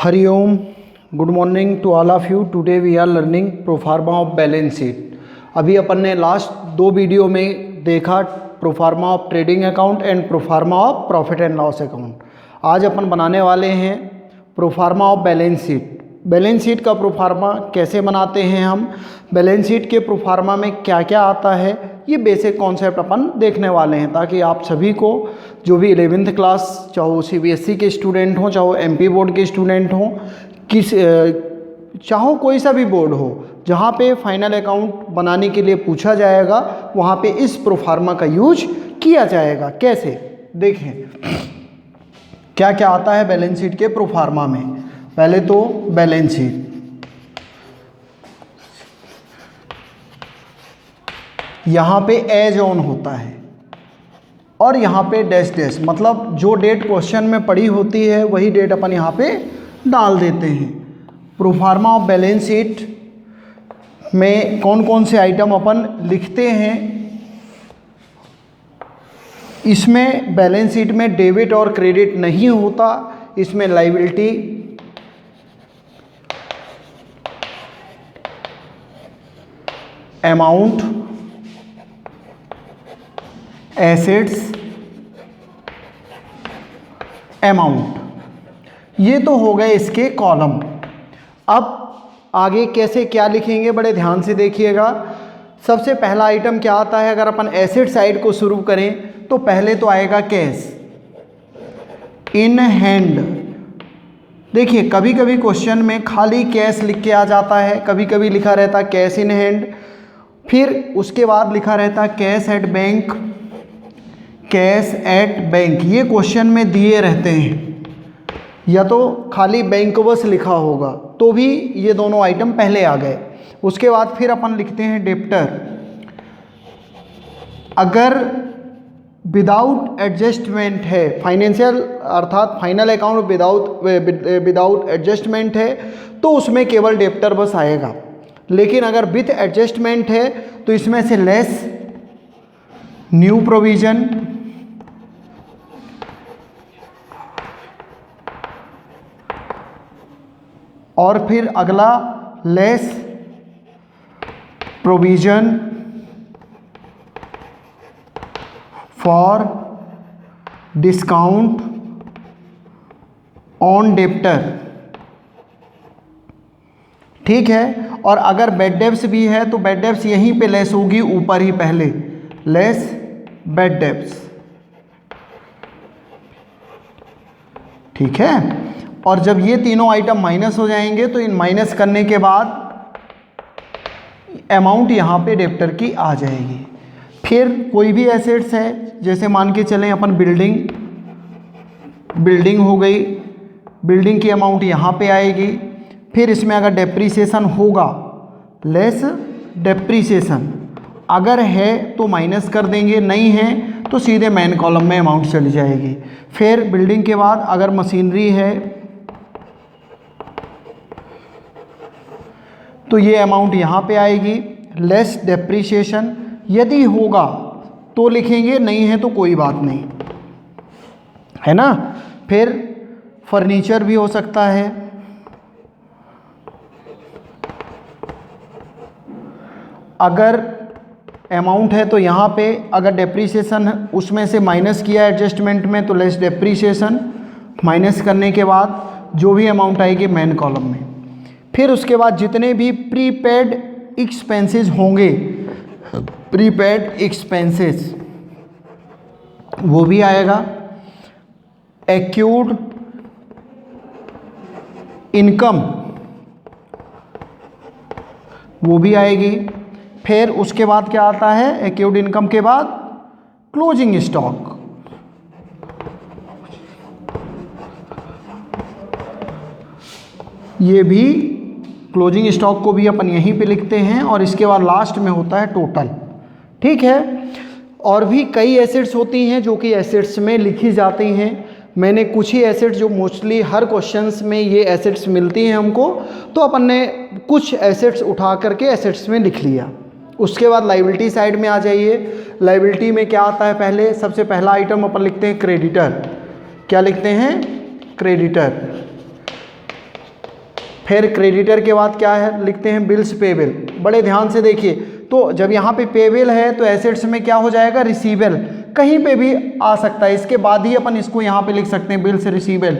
Hariom, good morning to all of you. Today we are learning proforma of balance sheet. अभी अपन ने last दो video में देखा proforma of trading account and proforma of profit and loss account. आज अपन बनाने वाले हैं proforma of balance sheet. Balance sheet का प्रोफार्मा कैसे बनाते हैं हम, बैलेंस शीट के प्रोफार्मा में क्या क्या आता है, ये बेसिक कॉन्सेप्ट अपन देखने वाले हैं, ताकि आप सभी को जो भी 11th क्लास, चाहे वो CBSE के स्टूडेंट हों, चाहे वो MP बोर्ड के स्टूडेंट हों, चाहो कोई सा भी बोर्ड हो, जहाँ पे फाइनल अकाउंट बनाने के लिए पूछा जाएगा वहाँ पे इस प्रोफार्मा का यूज किया जाएगा। कैसे, देखें क्या क्या आता है बैलेंस शीट के प्रोफार्मा में। पहले तो बैलेंस शीट, यहाँ पे एज ऑन होता है और यहाँ पे डैश डैश, मतलब जो डेट क्वेश्चन में पड़ी होती है वही डेट अपन यहाँ पे डाल देते हैं। प्रोफार्मा ऑफ बैलेंस शीट में कौन कौन से आइटम अपन लिखते हैं, इसमें बैलेंस शीट में डेबिट और क्रेडिट नहीं होता, इसमें लायबिलिटी, अमाउंट, एसेट्स, अमाउंट, ये तो हो गए इसके कॉलम। अब आगे कैसे क्या लिखेंगे, बड़े ध्यान से देखिएगा। सबसे पहला आइटम क्या आता है, अगर अपन एसेट साइड को शुरू करें तो पहले तो आएगा कैश इन हैंड। देखिए कभी कभी क्वेश्चन में खाली कैश लिख के आ जाता है, कभी कभी लिखा रहता है कैश इन हैंड, फिर उसके बाद लिखा रहता है cash at bank, cash at bank. ये क्वेश्चन में दिए रहते हैं, या तो खाली बैंक बस लिखा होगा तो भी ये दोनों आइटम पहले आ गए। उसके बाद फिर अपन लिखते हैं डेप्टर। अगर विदाउट एडजस्टमेंट है, फाइनेंशियल अर्थात फाइनल अकाउंट विदाउट एडजस्टमेंट है तो उसमें केवल डेप्टर बस आएगा, लेकिन अगर विथ एडजस्टमेंट है तो इसमें से लेस, न्यू प्रोविजन, और फिर अगला less provision for discount on debtor, ठीक है। और अगर बेड डेब्ट्स भी है तो बेड डेब्ट्स यहीं पे लेस होगी, ऊपर ही पहले लेस बेड डेब्ट्स, ठीक है। और जब ये तीनों आइटम माइनस हो जाएंगे तो इन माइनस करने के बाद अमाउंट यहाँ पे डेप्टर की आ जाएगी। फिर कोई भी एसेट्स है, जैसे मान के चलें अपन बिल्डिंग हो गई, बिल्डिंग की अमाउंट यहाँ पे आएगी। फिर इसमें अगर डेप्रीसिएशन होगा, लेस डेप्रीसिएशन, अगर है तो माइनस कर देंगे, नहीं है तो सीधे मेन कॉलम में अमाउंट चली जाएगी। फिर बिल्डिंग के बाद अगर मशीनरी है तो ये अमाउंट यहाँ पे आएगी, लेस डेप्रीसिएशन। यदि होगा तो लिखेंगे, नहीं है तो कोई बात नहीं, है ना। फिर फर्नीचर भी हो सकता है, अगर अमाउंट है तो यहाँ पे, अगर डेप्रीसिएशन उसमें से माइनस किया एडजस्टमेंट में तो लेस डेप्रीसिएशन, माइनस करने के बाद जो भी अमाउंट आएगी मेन कॉलम में। फिर उसके बाद जितने भी प्रीपेड एक्सपेंसेस होंगे, प्रीपेड एक्सपेंसेस वो भी आएगा। एक्यूड इनकम वो भी आएगी। फिर उसके बाद क्या आता है, एक्यूड इनकम के बाद क्लोजिंग स्टॉक, ये भी क्लोजिंग स्टॉक को भी अपन यहीं पे लिखते हैं। और इसके बाद लास्ट में होता है टोटल, ठीक है। और भी कई एसेट्स होती हैं जो कि एसेट्स में लिखी जाती हैं। मैंने कुछ ही एसेट्स, जो मोस्टली हर क्वेश्चंस में ये एसेट्स मिलती हैं हमको, तो अपन ने कुछ एसेट्स उठा करके एसेट्स में लिख लिया। उसके बाद लायबिलिटी साइड में आ जाइए। लायबिलिटी में क्या आता है, पहले सबसे पहला आइटम अपन लिखते हैं क्रेडिटर। क्या लिखते हैं, क्रेडिटर। फिर क्रेडिटर के बाद क्या है लिखते हैं, बिल्स पेबल। बड़े ध्यान से देखिए, तो जब यहाँ पे पेबल है तो एसेट्स में क्या हो जाएगा, रिसीवेबल, कहीं पे भी आ सकता है, इसके बाद ही अपन इसको यहाँ पे लिख सकते हैं बिल्स रिसीवेबल।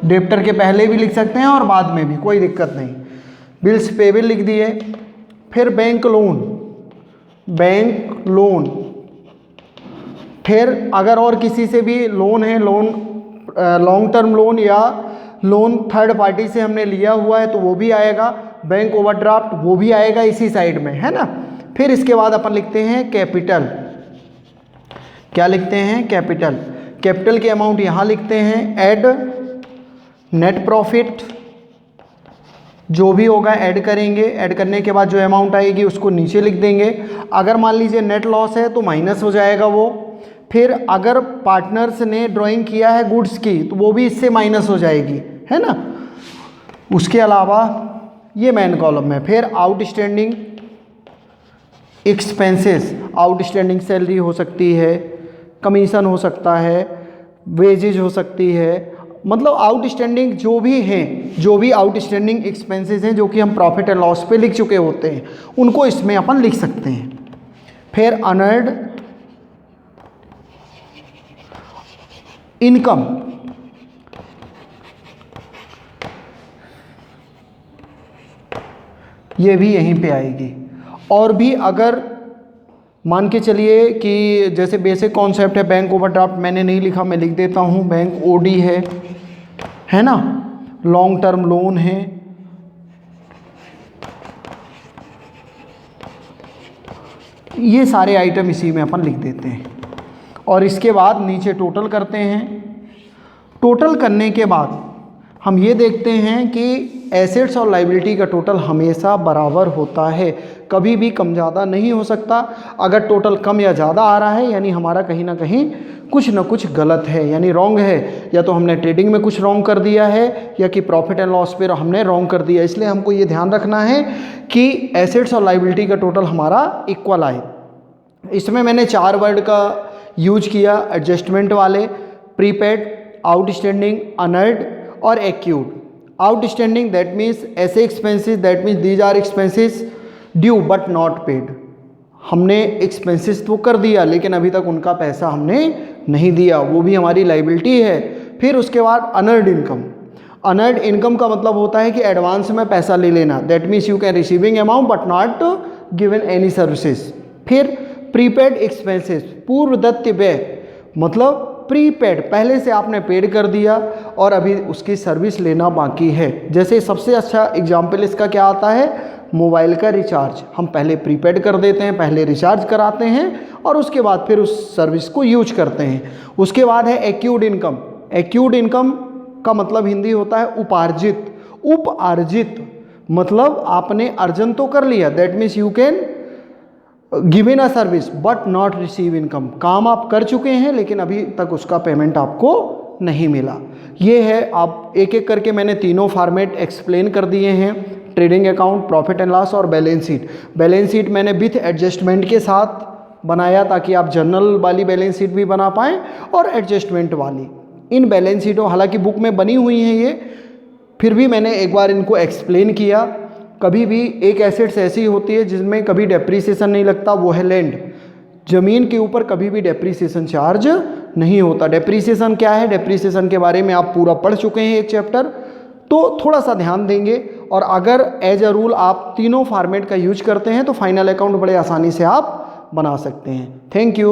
डेप्टर के पहले भी लिख सकते हैं और बाद में भी, कोई दिक्कत नहीं। बिल्स पेबल लिख दिए। फिर बैंक लोन, बैंक लोन। फिर अगर और किसी से भी लोन है, लोन लॉन्ग टर्म लोन या लोन थर्ड पार्टी से हमने लिया हुआ है तो वो भी आएगा। बैंक ओवरड्राफ्ट वो भी आएगा इसी साइड में, है ना। फिर इसके बाद अपन लिखते हैं कैपिटल। क्या लिखते हैं, कैपिटल। कैपिटल के अमाउंट यहाँ लिखते हैं, ऐड नेट प्रॉफिट, जो भी होगा ऐड करेंगे। ऐड करने के बाद जो अमाउंट आएगी उसको नीचे लिख देंगे। अगर मान लीजिए नेट लॉस है तो माइनस हो जाएगा वो। फिर अगर पार्टनर्स ने ड्राइंग किया है गुड्स की तो वो भी इससे माइनस हो जाएगी, है ना। उसके अलावा ये मेन कॉलम है। फिर आउटस्टैंडिंग एक्सपेंसेस, आउटस्टैंडिंग सैलरी हो सकती है, कमीशन हो सकता है, वेजेज हो सकती है, मतलब आउटस्टैंडिंग जो भी हैं, जो भी आउटस्टैंडिंग एक्सपेंसेस हैं जो कि हम प्रॉफिट एंड लॉस पे लिख चुके होते हैं उनको इसमें अपन लिख सकते हैं। फिर अनअर्न्ड इनकम, ये भी यहीं पे आएगी। और भी अगर मान के चलिए कि जैसे बेसिक कॉन्सेप्ट है, बैंक ओवरड्राफ्ट मैंने नहीं लिखा, मैं लिख देता हूँ, बैंक ओडी है ना, लॉन्ग टर्म लोन है, ये सारे आइटम इसी में अपन लिख देते हैं। और इसके बाद नीचे टोटल करते हैं। टोटल करने के बाद हम ये देखते हैं कि एसेट्स और लायबिलिटी का टोटल हमेशा बराबर होता है, कभी भी कम ज़्यादा नहीं हो सकता। अगर टोटल कम या ज़्यादा आ रहा है यानी हमारा कहीं ना कहीं कुछ ना कुछ गलत है, यानी रॉन्ग है, या तो हमने ट्रेडिंग में कुछ रॉन्ग कर दिया है या कि प्रॉफिट एंड लॉस पे हमने रॉन्ग कर दिया। इसलिए हमको ये ध्यान रखना है कि एसेट्स और लायबिलिटी का टोटल हमारा इक्वल आए। इसमें मैंने 4 वर्ड का यूज किया, एडजस्टमेंट वाले, प्रीपेड, आउटस्टैंडिंग, अनअर्न्ड और एक्यूट। आउटस्टैंडिंग दैट मीन्स ऐसे expenses, that means these are expenses due but not paid, हमने एक्सपेंसेस तो कर दिया लेकिन अभी तक उनका पैसा हमने नहीं दिया, वो भी हमारी लायबिलिटी है। फिर उसके बाद अनअर्न्ड इनकम। अनअर्न्ड इनकम का मतलब होता है कि एडवांस में पैसा ले लेना, that means you can receiving amount but not given any services. फिर प्रीपेड एक्सपेंसेस, पूर्व दत्त व्यय, मतलब प्रीपेड, पहले से आपने पेड कर दिया और अभी उसकी सर्विस लेना बाकी है। जैसे सबसे अच्छा एग्जाम्पल इसका क्या आता है, मोबाइल का रिचार्ज, हम पहले प्रीपेड कर देते हैं, पहले रिचार्ज कराते हैं और उसके बाद फिर उस सर्विस को यूज करते हैं। उसके बाद है एक्यूड इनकम। एक्यूड इनकम का मतलब हिंदी होता है उपार्जित। उपार्जित मतलब आपने अर्जन तो कर लिया, that means you can given a service but not receive income, काम आप कर चुके हैं लेकिन अभी तक उसका पेमेंट आपको नहीं मिला। ये है, आप एक एक करके मैंने तीनों फॉर्मेट एक्सप्लेन कर दिए हैं, trading account, profit and loss और बैलेंस शीट। बैलेंस शीट मैंने विथ एडजस्टमेंट के साथ बनाया ताकि आप जर्नल वाली बैलेंस शीट भी बना पाएँ और एडजस्टमेंट वाली। इन बैलेंस शीटों, हालांकि बुक में बनी हुई हैं ये, फिर भी मैंने एक बार इनको एक्सप्लेन किया। कभी भी एक एसेट्स ऐसी होती है जिसमें कभी डेप्रीसिएशन नहीं लगता, वो है लैंड। ज़मीन के ऊपर कभी भी डेप्रीसिएशन चार्ज नहीं होता। डेप्रीसिएशन क्या है, डेप्रीसिएशन के बारे में आप पूरा पढ़ चुके हैं एक चैप्टर, तो थोड़ा सा ध्यान देंगे। और अगर एज अ रूल आप तीनों फॉर्मेट का यूज करते हैं तो फाइनल अकाउंट बड़े आसानी से आप बना सकते हैं। Thank you.